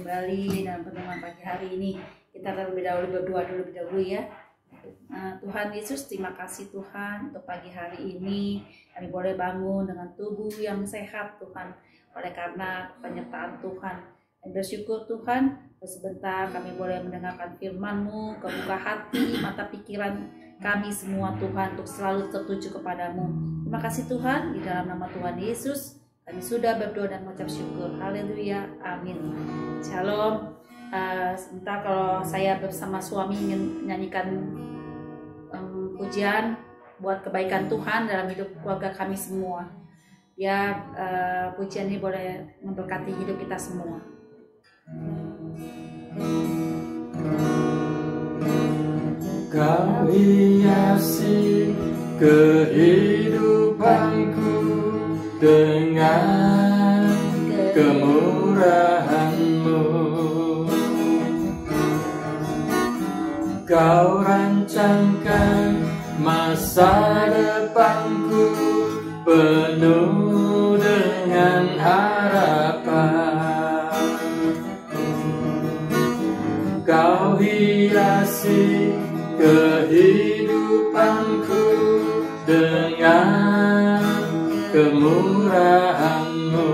kembali dalam pertemuan pagi hari ini. Kita terlebih dahulu berdoa lebih dahulu ya. Tuhan Yesus, terima kasih Tuhan untuk pagi hari ini kami boleh bangun dengan tubuh yang sehat Tuhan, oleh karena penyertaan Tuhan. Dan bersyukur Tuhan, sebentar kami boleh mendengarkan firman-Mu, kebuka hati, mata pikiran kami semua Tuhan untuk selalu tertuju kepadamu. Terima kasih Tuhan, di dalam nama Tuhan Yesus kami sudah berdoa dan mengucap syukur. Haleluya, amin. Shalom. Sebentar kalau saya bersama suami ingin menyanyikan pujian buat kebaikan Tuhan dalam hidup keluarga kami semua. Ya, pujian ini boleh memberkati hidup kita semua. Kau hiasi kehidupanku dengan kemurahan-Mu. Kau rancangkan masa depanku penuh dengan harapan. Kau hiasi kehidupanku dengan kemurahan-Mu.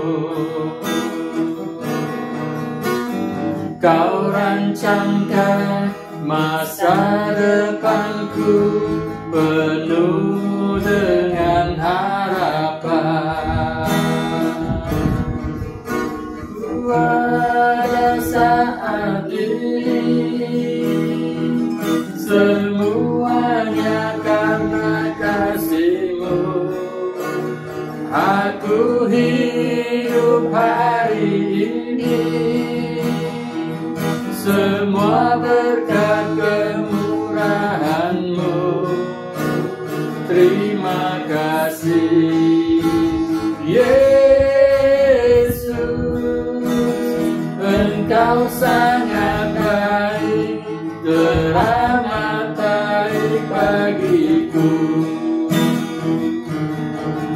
Kau rancangkan masa depanku penuh dengan harapan. Pada saat ini semuanya karena kasih-Mu. Aku hidup hari ini, semua berkat kemurahan-Mu. Terima kasih Yesus, Engkau sangat baik, teramat baik bagiku.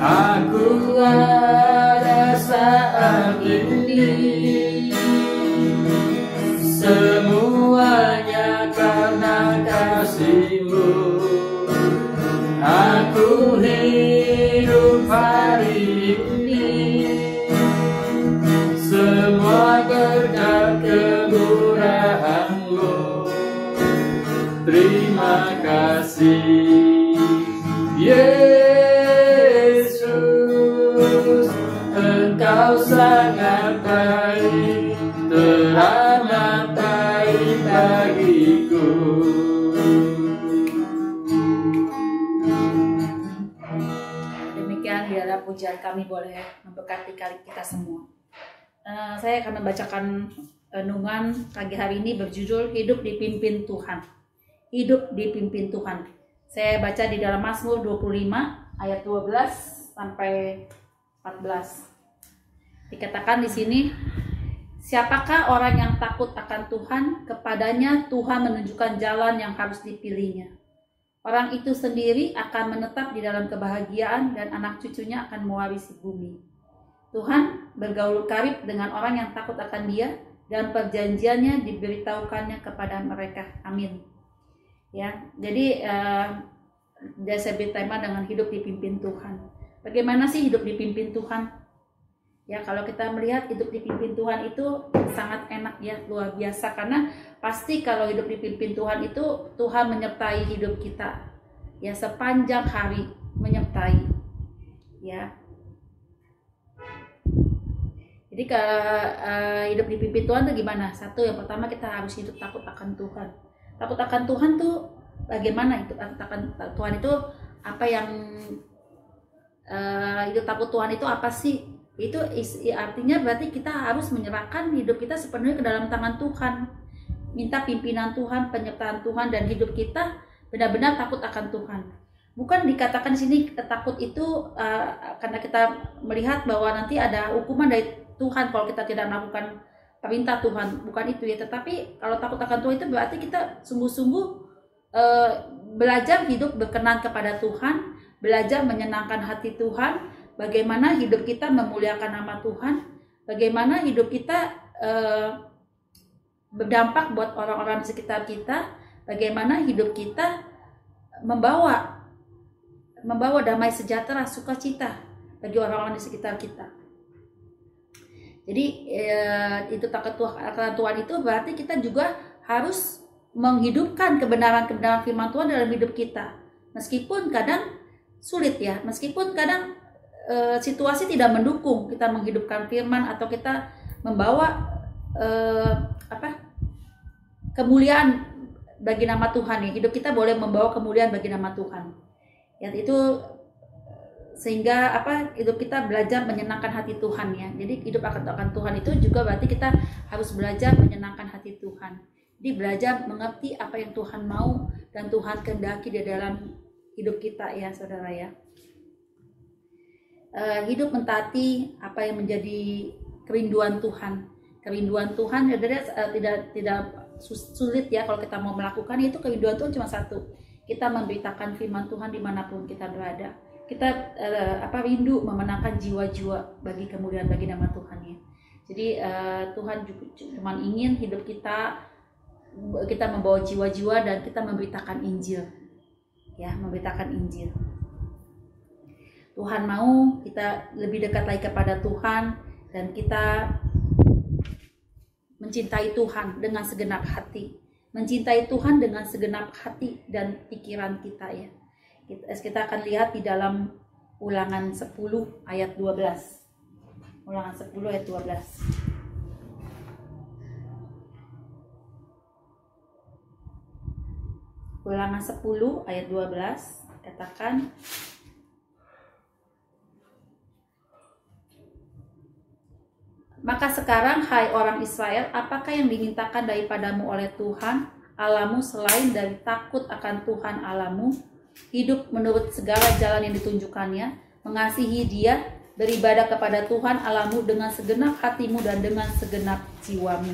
Aku ada saat ini, semuanya karena kasih-Mu. Aku hidup hari ini, semua berkat kemurahan-Mu. Terima kasih Yesus, Engkau sangat baik, teramat baik bagiku. Demikian biarlah pujian kami boleh memberkati kita semua. Saya akan membacakan renungan pagi hari ini berjudul Hidup Dipimpin Tuhan. Hidup dipimpin Tuhan. Saya baca di dalam Mazmur 25 ayat 12 sampai 14. Dikatakan di sini, siapakah orang yang takut akan Tuhan? Kepadanya Tuhan menunjukkan jalan yang harus dipilihnya. Orang itu sendiri akan menetap di dalam kebahagiaan dan anak cucunya akan mewarisi bumi. Tuhan bergaul karib dengan orang yang takut akan Dia dan perjanjiannya diberitahukannya kepada mereka. Amin. Ya, jadi saya beri tema dengan hidup dipimpin Tuhan. Bagaimana sih hidup dipimpin Tuhan? Ya, kalau kita melihat hidup dipimpin Tuhan itu sangat enak ya, luar biasa, karena pasti kalau hidup dipimpin Tuhan itu Tuhan menyertai hidup kita. Ya, sepanjang hari menyertai. Ya. Jadi hidup dipimpin Tuhan itu gimana? Satu, yang pertama kita harus hidup takut akan Tuhan. Takut akan Tuhan tuh bagaimana? Itu takut akan Tuhan itu apa yang hidup takut Tuhan itu apa sih? Itu artinya berarti kita harus menyerahkan hidup kita sepenuhnya ke dalam tangan Tuhan. Minta pimpinan Tuhan, penyertaan Tuhan, dan hidup kita benar-benar takut akan Tuhan. Bukan dikatakan di sini takut itu karena kita melihat bahwa nanti ada hukuman dari Tuhan kalau kita tidak melakukan perintah Tuhan. Bukan itu ya, tetapi kalau takut akan Tuhan itu berarti kita sungguh-sungguh belajar hidup berkenan kepada Tuhan, belajar menyenangkan hati Tuhan, bagaimana hidup kita memuliakan nama Tuhan, bagaimana hidup kita berdampak buat orang-orang di sekitar kita, bagaimana hidup kita membawa damai sejahtera, sukacita bagi orang-orang di sekitar kita. Jadi itu akan Tuhan itu berarti kita juga harus menghidupkan kebenaran-kebenaran firman Tuhan dalam hidup kita. Meskipun kadang sulit ya, meskipun kadang situasi tidak mendukung kita menghidupkan firman atau kita membawa kemuliaan bagi nama Tuhan ya. Hidup kita boleh membawa kemuliaan bagi nama Tuhan. Ya itu sehingga hidup kita belajar menyenangkan hati Tuhan ya. Jadi hidup akan Tuhan itu juga berarti kita harus belajar menyenangkan hati Tuhan. Jadi belajar mengerti apa yang Tuhan mau dan Tuhan kehendaki di dalam hidup kita ya saudara ya. Hidup mentaati apa yang menjadi kerinduan Tuhan. Kerinduan Tuhan tidak sulit ya kalau kita mau melakukan itu. Kerinduan Tuhan cuma satu, kita memberitakan firman Tuhan dimanapun kita berada. Kita rindu memenangkan jiwa-jiwa bagi kemuliaan bagi nama Tuhan ya. Jadi Tuhan cuma ingin hidup kita membawa jiwa-jiwa dan kita memberitakan Injil ya, memberitakan Injil. Tuhan mau kita lebih dekat lagi kepada Tuhan dan kita mencintai Tuhan dengan segenap hati, mencintai Tuhan dengan segenap hati dan pikiran kita ya. Kita akan lihat di dalam Ulangan 10 ayat 12. Ulangan 10 ayat 12. Ulangan 10 ayat 12 katakan, maka sekarang hai orang Israel, apakah yang dimintakan daripadamu oleh Tuhan Allahmu selain dari takut akan Tuhan Allahmu, hidup menurut segala jalan yang ditunjukkannya, mengasihi Dia, beribadah kepada Tuhan Allahmu dengan segenap hatimu dan dengan segenap jiwamu.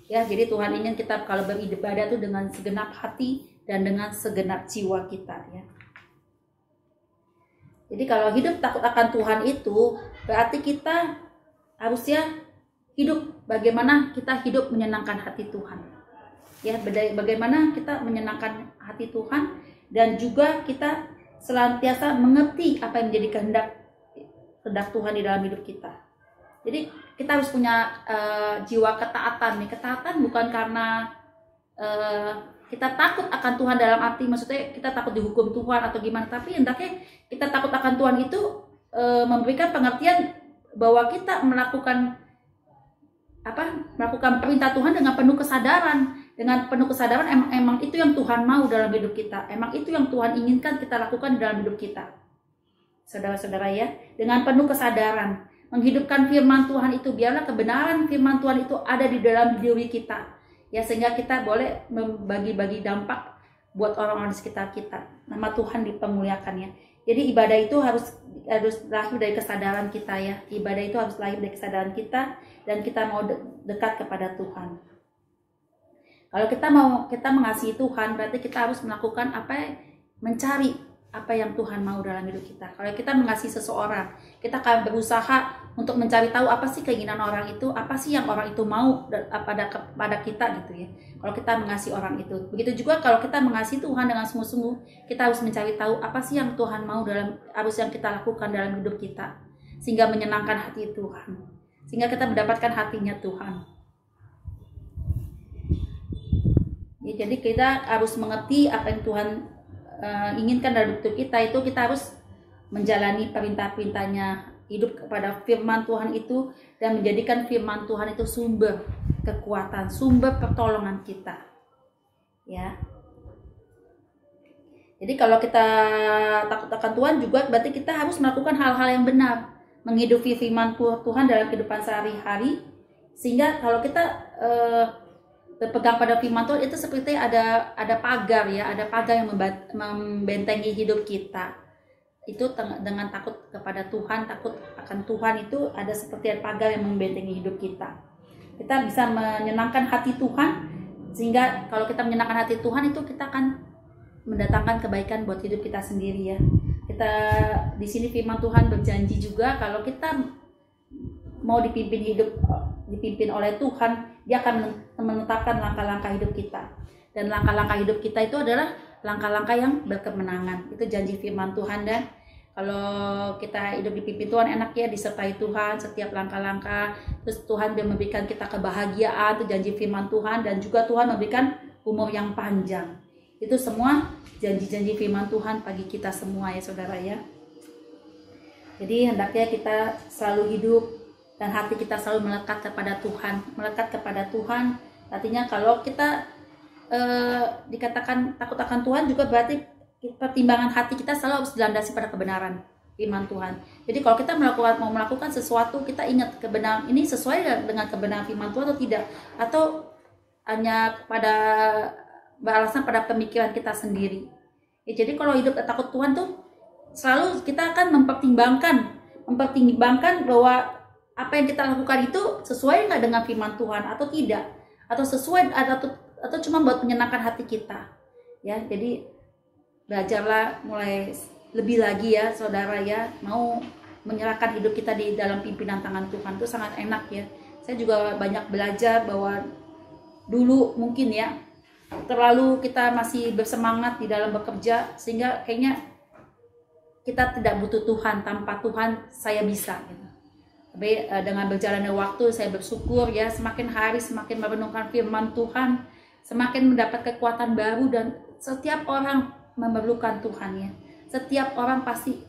Ya, jadi Tuhan ingin kita kalau beribadah itu dengan segenap hati dan dengan segenap jiwa kita ya. Jadi kalau hidup takut akan Tuhan itu berarti kita harusnya hidup bagaimana kita hidup menyenangkan hati Tuhan. Ya, bagaimana kita menyenangkan hati Tuhan dan juga kita senantiasa mengerti apa yang menjadi kehendak Tuhan di dalam hidup kita. Jadi kita harus punya jiwa ketaatan nih. Ketaatan bukan karena kita takut akan Tuhan dalam arti maksudnya kita takut dihukum Tuhan atau gimana, tapi hendaknya kita takut akan Tuhan itu memberikan pengertian bahwa kita melakukan perintah Tuhan dengan penuh kesadaran. Dengan penuh kesadaran emang itu yang Tuhan mau dalam hidup kita. Emang itu yang Tuhan inginkan kita lakukan dalam hidup kita. Saudara-saudara ya, dengan penuh kesadaran menghidupkan firman Tuhan itu, biarlah kebenaran firman Tuhan itu ada di dalam diri kita. Ya, sehingga kita boleh membagi-bagi dampak buat orang-orang di sekitar kita. Nama Tuhan dipermuliakannya. Jadi ibadah itu harus lahir dari kesadaran kita ya. Ibadah itu harus lahir dari kesadaran kita dan kita mau dekat kepada Tuhan. Kalau kita mengasihi Tuhan, berarti kita harus melakukan mencari apa yang Tuhan mau dalam hidup kita. Kalau kita mengasihi seseorang, kita akan berusaha untuk mencari tahu apa sih keinginan orang itu, apa sih yang orang itu mau pada kita gitu ya. Kalau kita mengasihi orang itu, begitu juga kalau kita mengasihi Tuhan dengan sungguh-sungguh, kita harus mencari tahu apa sih yang Tuhan mau harus yang kita lakukan dalam hidup kita, sehingga menyenangkan hati Tuhan, sehingga kita mendapatkan hatinya Tuhan. Ya, jadi kita harus mengerti apa yang Tuhan inginkan dalam hidup kita. Itu kita harus menjalani perintah-perintahnya, hidup kepada firman Tuhan itu dan menjadikan firman Tuhan itu sumber kekuatan, sumber pertolongan kita. Ya. Jadi kalau kita takut akan Tuhan juga berarti kita harus melakukan hal-hal yang benar, menghidupi firman Tuhan dalam kehidupan sehari-hari, sehingga kalau kita berpegang pada firman Tuhan itu seperti ada pagar ya, ada pagar yang membentengi hidup kita. Itu dengan takut kepada Tuhan, takut akan Tuhan itu ada seperti pagar yang membentengi hidup kita. Kita bisa menyenangkan hati Tuhan, sehingga kalau kita menyenangkan hati Tuhan itu kita akan mendatangkan kebaikan buat hidup kita sendiri ya. Kita di sini firman Tuhan berjanji juga kalau kita mau dipimpin oleh Tuhan, Dia akan menetapkan langkah-langkah hidup kita. Dan langkah-langkah hidup kita itu adalah langkah-langkah yang berkemenangan. Itu janji firman Tuhan. Dan kalau kita hidup dipimpin Tuhan, enak ya, disertai Tuhan setiap langkah-langkah. Terus Tuhan memberikan kita kebahagiaan, itu janji firman Tuhan. Dan juga Tuhan memberikan umur yang panjang. Itu semua janji-janji firman Tuhan bagi kita semua ya saudara ya. Jadi hendaknya kita selalu hidup dan hati kita selalu melekat kepada Tuhan. Melekat kepada Tuhan artinya kalau kita dikatakan takut akan Tuhan juga berarti pertimbangan hati kita selalu harus dilandasi pada kebenaran firman Tuhan. Jadi kalau kita mau melakukan sesuatu, kita ingat kebenaran ini sesuai dengan kebenaran firman Tuhan atau tidak, atau hanya pada beralasan pada pemikiran kita sendiri. Ya, jadi kalau hidup takut Tuhan tuh selalu kita akan mempertimbangkan bahwa apa yang kita lakukan itu sesuai nggak dengan firman Tuhan atau tidak, atau sesuai atau cuma buat menyenangkan hati kita. Ya, jadi belajarlah mulai lebih lagi ya saudara ya, mau menyerahkan hidup kita di dalam pimpinan tangan Tuhan itu sangat enak ya. Saya juga banyak belajar bahwa dulu mungkin ya terlalu kita masih bersemangat di dalam bekerja sehingga kayaknya kita tidak butuh Tuhan, tanpa Tuhan saya bisa gitu. Tapi dengan berjalannya waktu saya bersyukur ya, semakin hari semakin merenungkan firman Tuhan, semakin mendapat kekuatan baru. Dan setiap orang memerlukan Tuhan ya. Setiap orang pasti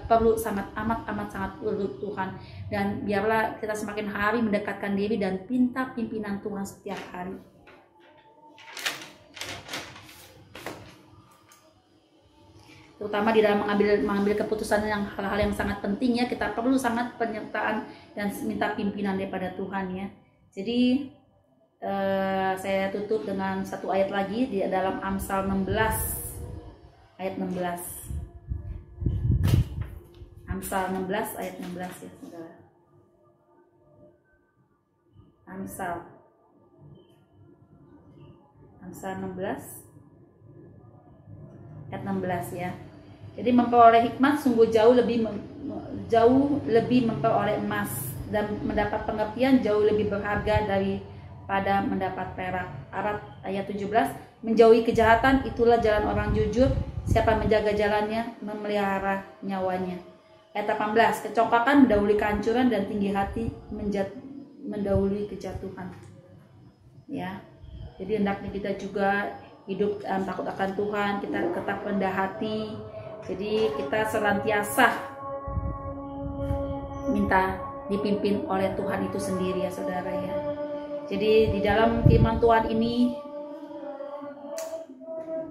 perlu amat sangat perlu Tuhan. Dan biarlah kita semakin hari mendekatkan diri dan minta pimpinan Tuhan setiap hari. Terutama di dalam mengambil keputusan yang hal-hal yang sangat penting ya, kita perlu sangat penyertaan dan minta pimpinan daripada Tuhan ya. Jadi saya tutup dengan satu ayat lagi di dalam Amsal 16 ayat 16. Amsal 16 ayat 16 ya saudara. Amsal 16 ayat 16 ya. Jadi memperoleh hikmat sungguh jauh lebih memperoleh emas, dan mendapat pengertian jauh lebih berharga daripada mendapat perak. Ayat 17, menjauhi kejahatan itulah jalan orang jujur, siapa menjaga jalannya memelihara nyawanya. Ayat 18, kecongkakan mendahului kehancuran dan tinggi hati mendahului kejatuhan. Ya. Jadi hendaknya kita juga hidup takut akan Tuhan, kita tetap rendah hati. Jadi kita senantiasa minta dipimpin oleh Tuhan itu sendiri ya saudara ya. Jadi di dalam firman Tuhan ini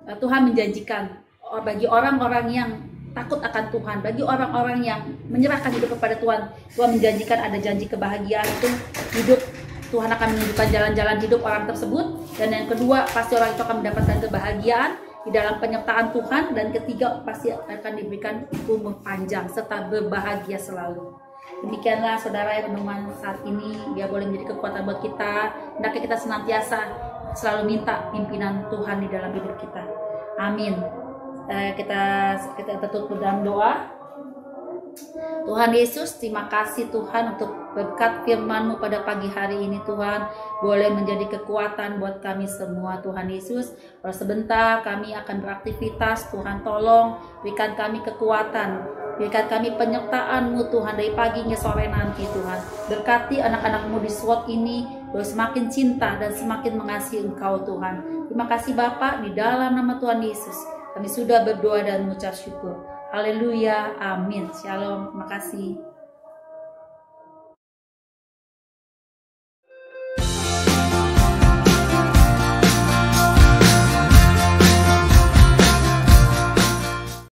Tuhan menjanjikan bagi orang-orang yang takut akan Tuhan, bagi orang-orang yang menyerahkan hidup kepada Tuhan, Tuhan menjanjikan ada janji kebahagiaan itu hidup. Tuhan akan menunjukkan jalan-jalan hidup orang tersebut. Dan yang kedua, pasti orang itu akan mendapatkan kebahagiaan di dalam penyertaan Tuhan. Dan ketiga, pasti akan diberikan umur panjang serta berbahagia selalu. Demikianlah saudara yang renungan saat ini, biar boleh menjadi kekuatan buat kita. Hendaknya kita senantiasa selalu minta pimpinan Tuhan di dalam hidup kita. Amin. Kita tutup dalam doa. Tuhan Yesus, terima kasih Tuhan untuk berkat firman-Mu pada pagi hari ini Tuhan. Boleh menjadi kekuatan buat kami semua Tuhan Yesus. Kalau sebentar kami akan beraktivitas, Tuhan tolong berikan kami kekuatan, berikan kami penyertaan-Mu Tuhan dari pagi hingga sore nanti Tuhan. Berkati anak-anak-Mu di SWOT ini, boleh semakin cinta dan semakin mengasihi Engkau Tuhan. Terima kasih Bapa, di dalam nama Tuhan Yesus kami sudah berdoa dan mengucap syukur. Haleluya, amin. Shalom, terima kasih.